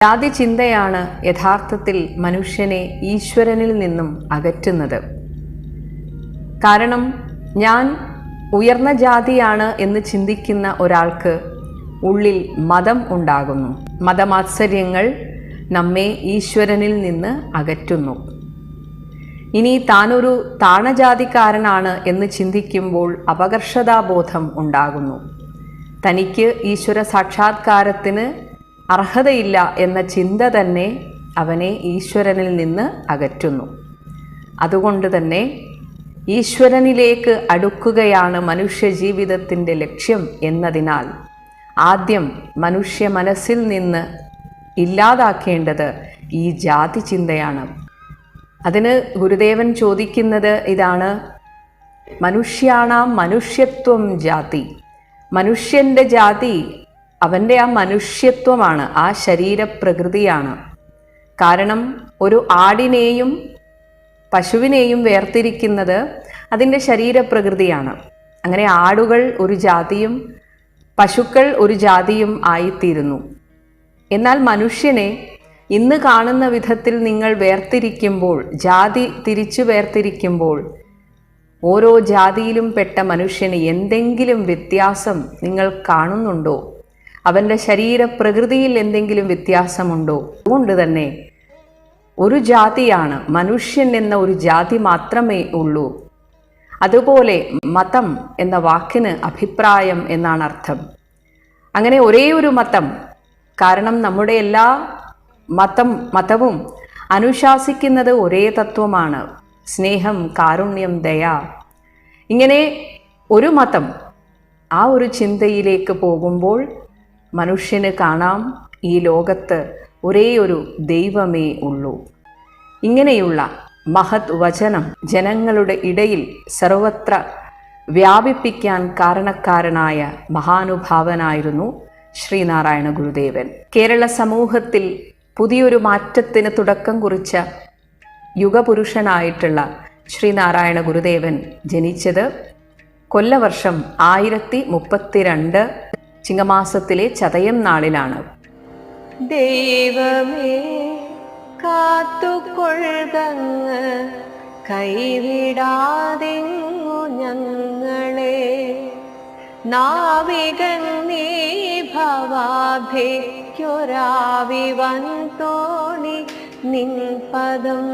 ജാതി ചിന്തയാണ് യഥാർത്ഥത്തിൽ മനുഷ്യനെ ഈശ്വരനിൽ നിന്നും അകറ്റുന്നത്. കാരണം ഞാൻ ഉയർന്ന ജാതിയാണ് എന്ന് ചിന്തിക്കുന്ന ഒരാൾക്ക് ഉള്ളിൽ മതം ഉണ്ടാകുന്നു. മതമാത്സര്യങ്ങൾ നമ്മെ ഈശ്വരനിൽ നിന്ന് അകറ്റുന്നു. ഇനി താനൊരു താണജാതിക്കാരനാണ് എന്ന് ചിന്തിക്കുമ്പോൾ അപകർഷതാബോധം ഉണ്ടാകുന്നു. തനിക്ക് ഈശ്വര സാക്ഷാത്കാരത്തിന് അർഹതയില്ല എന്ന ചിന്ത തന്നെ അവനെ ഈശ്വരനിൽ നിന്ന് അകറ്റുന്നു. അതുകൊണ്ട് തന്നെ ഈശ്വരനിലേക്ക് അടുക്കുകയാണ് മനുഷ്യ ജീവിതത്തിൻ്റെ ലക്ഷ്യം എന്നതിനാൽ ആദ്യം മനുഷ്യ മനസ്സിൽ നിന്ന് ഇല്ലാതാക്കേണ്ടത് ഈ ജാതി ചിന്തയാണ്. അതിന് ഗുരുദേവൻ ചോദിക്കുന്നത് ഇതാണ്: മനുഷ്യാണാം മനുഷ്യത്വം ജാതി. മനുഷ്യൻ്റെ ജാതി അവൻ്റെ ആ മനുഷ്യത്വമാണ്, ആ ശരീരപ്രകൃതിയാണ്. കാരണം ഒരു ആടിനെയും പശുവിനെയും വേർതിരിക്കുന്നത് അതിൻ്റെ ശരീരപ്രകൃതിയാണ്. അങ്ങനെ ആടുകൾ ഒരു ജാതിയും പശുക്കൾ ഒരു ജാതിയും ആയിത്തീരുന്നു. എന്നാൽ മനുഷ്യനെ ഇന്ന് കാണുന്ന വിധത്തിൽ നിങ്ങൾ വേർതിരിക്കുമ്പോൾ, ജാതി തിരിച്ചു വേർതിരിക്കുമ്പോൾ, ഓരോ ജാതിയിലും പെട്ട മനുഷ്യന് എന്തെങ്കിലും വ്യത്യാസം നിങ്ങൾ കാണുന്നുണ്ടോ? അവൻ്റെ ശരീരപ്രകൃതിയിൽ എന്തെങ്കിലും വ്യത്യാസമുണ്ടോ? അതുകൊണ്ട് തന്നെ ഒരു ജാതിയാണ്, മനുഷ്യൻ എന്ന ഒരു ജാതി മാത്രമേ ഉള്ളൂ. അതുപോലെ മതം എന്ന വാക്കിന് അഭിപ്രായം എന്നാണ് അർത്ഥം. അങ്ങനെ ഒരേ ഒരു മതം, കാരണം നമ്മുടെ എല്ലാ മതവും അനുശാസിക്കുന്നത് ഒരേ തത്വമാണ്: സ്നേഹം, കാരുണ്യം, ദയ. ഇങ്ങനെ ഒരു മതം, ആ ഒരു ചിന്തയിലേക്ക് പോകുമ്പോൾ മനുഷ്യന് കാണാം ഈ ലോകത്ത് ഒരേ ഒരു ദൈവമേ ഉള്ളൂ. ഇങ്ങനെയുള്ള മഹത് വചനം ജനങ്ങളുടെ ഇടയിൽ സർവത്ര വ്യാപിപ്പിക്കാൻ കാരണക്കാരനായ മഹാനുഭാവനായിരുന്നു ശ്രീനാരായണ ഗുരുദേവൻ. കേരള സമൂഹത്തിൽ പുതിയൊരു മാറ്റത്തിന് തുടക്കം കുറിച്ച യുഗപുരുഷനായിട്ടുള്ള ശ്രീനാരായണ ഗുരുദേവൻ ജനിച്ചത് കൊല്ലവർഷം 1032 ചിങ്ങമാസത്തിലെ ചതയം നാളിലാണ്. ദൈവമേ കാത്തുകൊള്ളുകങ്ങ്, കൈവിടാതെങ്ങു ഞങ്ങളെ. നാവികൻ നീ ഭവാഭ്യയ്ക്കൊരാവി വൻ തോണി നിൻ പദം.